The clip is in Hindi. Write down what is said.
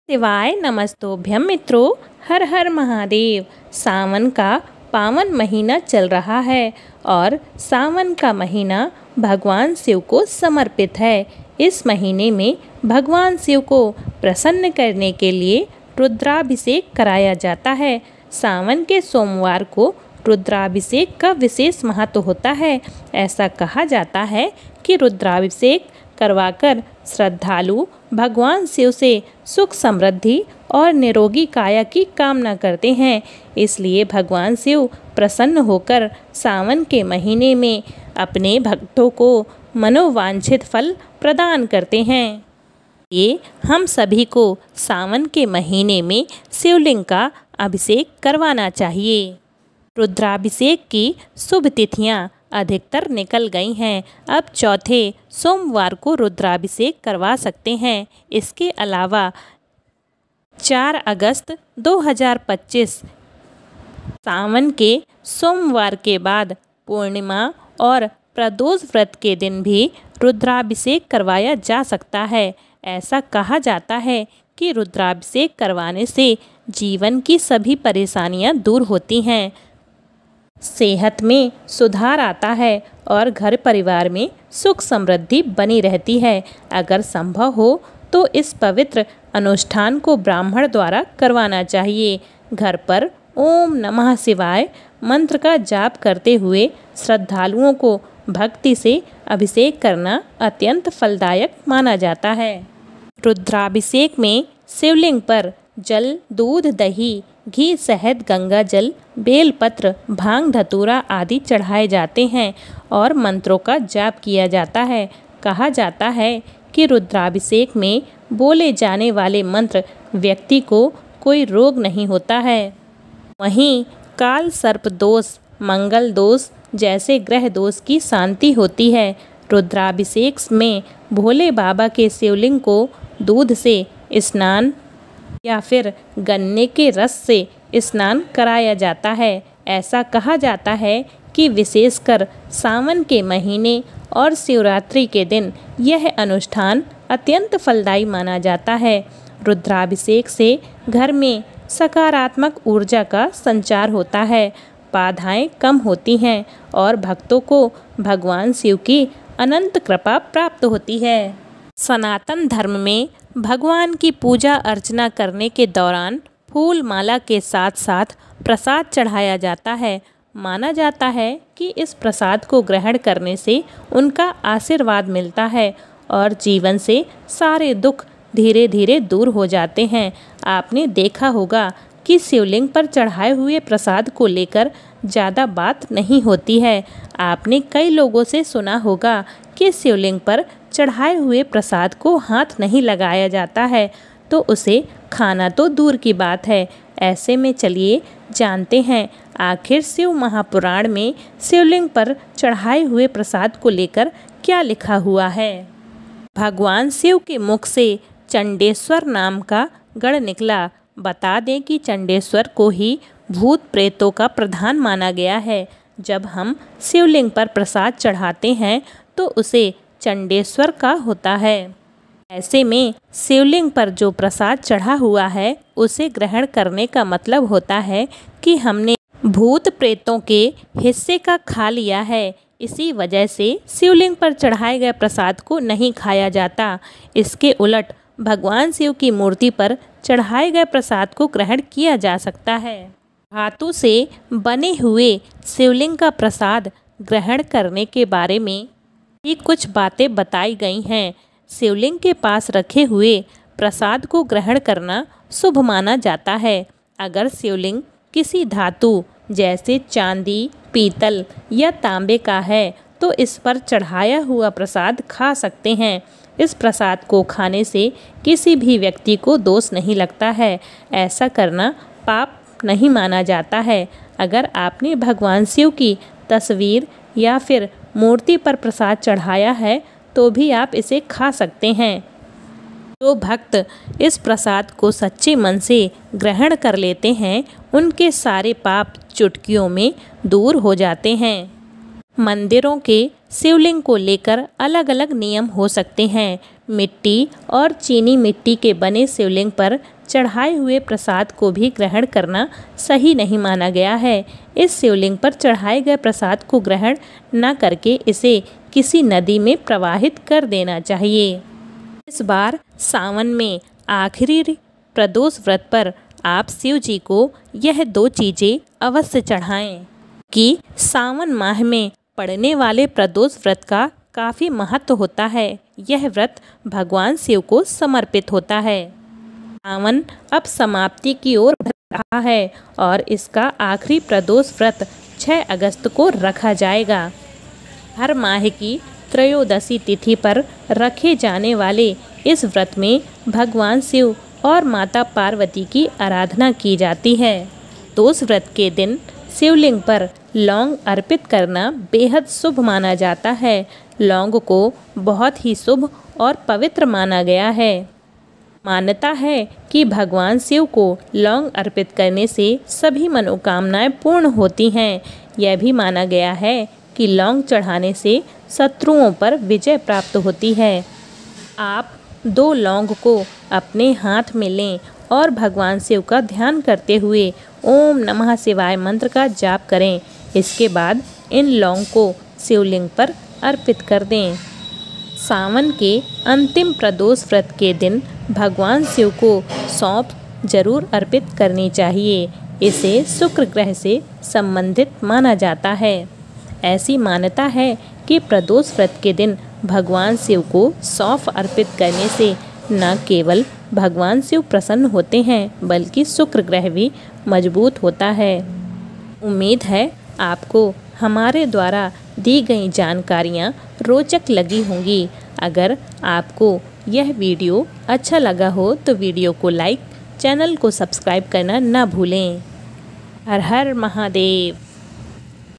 शिवाय नमस्तोभ्यम मित्रों, हर हर महादेव। सावन का पावन महीना चल रहा है और सावन का महीना भगवान शिव को समर्पित है। इस महीने में भगवान शिव को प्रसन्न करने के लिए रुद्राभिषेक कराया जाता है। सावन के सोमवार को रुद्राभिषेक का विशेष महत्व होता है। ऐसा कहा जाता है कि रुद्राभिषेक करवाकर श्रद्धालु भगवान शिव से सुख समृद्धि और निरोगी काया की कामना करते हैं। इसलिए भगवान शिव प्रसन्न होकर सावन के महीने में अपने भक्तों को मनोवांछित फल प्रदान करते हैं। ये हम सभी को सावन के महीने में शिवलिंग का अभिषेक करवाना चाहिए। रुद्राभिषेक की शुभ तिथियां अधिकतर निकल गई हैं। अब चौथे सोमवार को रुद्राभिषेक करवा सकते हैं। इसके अलावा 4 अगस्त 2025 सावन के सोमवार के बाद पूर्णिमा और प्रदोष व्रत के दिन भी रुद्राभिषेक करवाया जा सकता है। ऐसा कहा जाता है कि रुद्राभिषेक करवाने से जीवन की सभी परेशानियां दूर होती हैं, सेहत में सुधार आता है और घर परिवार में सुख समृद्धि बनी रहती है। अगर संभव हो तो इस पवित्र अनुष्ठान को ब्राह्मण द्वारा करवाना चाहिए। घर पर ओम नमः शिवाय मंत्र का जाप करते हुए श्रद्धालुओं को भक्ति से अभिषेक करना अत्यंत फलदायक माना जाता है। रुद्राभिषेक में शिवलिंग पर जल, दूध, दही, घी, शहद, गंगा जल, बेलपत्र, भांग, धतूरा आदि चढ़ाए जाते हैं और मंत्रों का जाप किया जाता है। कहा जाता है कि रुद्राभिषेक में बोले जाने वाले मंत्र व्यक्ति को कोई रोग नहीं होता है। वहीं काल सर्प दोष, मंगल दोष जैसे ग्रह दोष की शांति होती है। रुद्राभिषेक में भोले बाबा के शिवलिंग को दूध से स्नान या फिर गन्ने के रस से स्नान कराया जाता है। ऐसा कहा जाता है कि विशेषकर सावन के महीने और शिवरात्रि के दिन यह अनुष्ठान अत्यंत फलदायी माना जाता है। रुद्राभिषेक से घर में सकारात्मक ऊर्जा का संचार होता है, बाधाएं कम होती हैं और भक्तों को भगवान शिव की अनंत कृपा प्राप्त होती है। सनातन धर्म में भगवान की पूजा अर्चना करने के दौरान फूल माला के साथ साथ प्रसाद चढ़ाया जाता है। माना जाता है कि इस प्रसाद को ग्रहण करने से उनका आशीर्वाद मिलता है और जीवन से सारे दुख धीरे धीरे दूर हो जाते हैं। आपने देखा होगा कि शिवलिंग पर चढ़ाए हुए प्रसाद को लेकर ज़्यादा बात नहीं होती है। आपने कई लोगों से सुना होगा कि शिवलिंग पर चढ़ाए हुए प्रसाद को हाथ नहीं लगाया जाता है, तो उसे खाना तो दूर की बात है। ऐसे में चलिए जानते हैं आखिर शिव महापुराण में शिवलिंग पर चढ़ाए हुए प्रसाद को लेकर क्या लिखा हुआ है। भगवान शिव के मुख से चंडेश्वर नाम का गण निकला। बता दें कि चंडेश्वर को ही भूत प्रेतों का प्रधान माना गया है। जब हम शिवलिंग पर प्रसाद चढ़ाते हैं तो उसे चंडेश्वर का होता है। ऐसे में शिवलिंग पर जो प्रसाद चढ़ा हुआ है उसे ग्रहण करने का मतलब होता है कि हमने भूत प्रेतों के हिस्से का खा लिया है। इसी वजह से शिवलिंग पर चढ़ाए गए प्रसाद को नहीं खाया जाता। इसके उलट भगवान शिव की मूर्ति पर चढ़ाए गए प्रसाद को ग्रहण किया जा सकता है। धातु से बने हुए शिवलिंग का प्रसाद ग्रहण करने के बारे में भी कुछ बातें बताई गई हैं। शिवलिंग के पास रखे हुए प्रसाद को ग्रहण करना शुभ माना जाता है। अगर शिवलिंग किसी धातु जैसे चांदी, पीतल या तांबे का है तो इस पर चढ़ाया हुआ प्रसाद खा सकते हैं। इस प्रसाद को खाने से किसी भी व्यक्ति को दोष नहीं लगता है। ऐसा करना पाप नहीं माना जाता है। अगर आपने भगवान शिव की तस्वीर या फिर मूर्ति पर प्रसाद चढ़ाया है तो भी आप इसे खा सकते हैं। जो भक्त इस प्रसाद को सच्चे मन से ग्रहण कर लेते हैं उनके सारे पाप चुटकियों में दूर हो जाते हैं। मंदिरों के शिवलिंग को लेकर अलग अलग नियम हो सकते हैं। मिट्टी और चीनी मिट्टी के बने शिवलिंग पर चढ़ाए हुए प्रसाद को भी ग्रहण करना सही नहीं माना गया है। इस शिवलिंग पर चढ़ाए गए प्रसाद को ग्रहण न करके इसे किसी नदी में प्रवाहित कर देना चाहिए। इस बार सावन में आखिरी प्रदोष व्रत पर आप शिव जी को यह 2 चीज़ें अवश्य चढ़ाएं कि सावन माह में पड़ने वाले प्रदोष व्रत का काफ़ी महत्व होता है। यह व्रत भगवान शिव को समर्पित होता है। सावन अब समाप्ति की ओर बढ़ रहा है और इसका आखिरी प्रदोष व्रत 6 अगस्त को रखा जाएगा। हर माह की त्रयोदशी तिथि पर रखे जाने वाले इस व्रत में भगवान शिव और माता पार्वती की आराधना की जाती है। प्रदोष व्रत के दिन शिवलिंग पर लौंग अर्पित करना बेहद शुभ माना जाता है। लौंग को बहुत ही शुभ और पवित्र माना गया है। मान्यता है कि भगवान शिव को लौंग अर्पित करने से सभी मनोकामनाएं पूर्ण होती हैं। यह भी माना गया है कि लौंग चढ़ाने से शत्रुओं पर विजय प्राप्त होती है। आप 2 लौंग को अपने हाथ में लें और भगवान शिव का ध्यान करते हुए ओम नमः शिवाय मंत्र का जाप करें। इसके बाद इन लौंग को शिवलिंग पर अर्पित कर दें। सावन के अंतिम प्रदोष व्रत के दिन भगवान शिव को सौंफ जरूर अर्पित करनी चाहिए। इसे शुक्र ग्रह से संबंधित माना जाता है। ऐसी मान्यता है कि प्रदोष व्रत के दिन भगवान शिव को सौंफ अर्पित करने से न केवल भगवान शिव प्रसन्न होते हैं बल्कि शुक्र ग्रह भी मजबूत होता है। उम्मीद है आपको हमारे द्वारा दी गई जानकारियाँ रोचक लगी होंगी। अगर आपको यह वीडियो अच्छा लगा हो तो वीडियो को लाइक, चैनल को सब्सक्राइब करना ना भूलें। हर हर महादेव।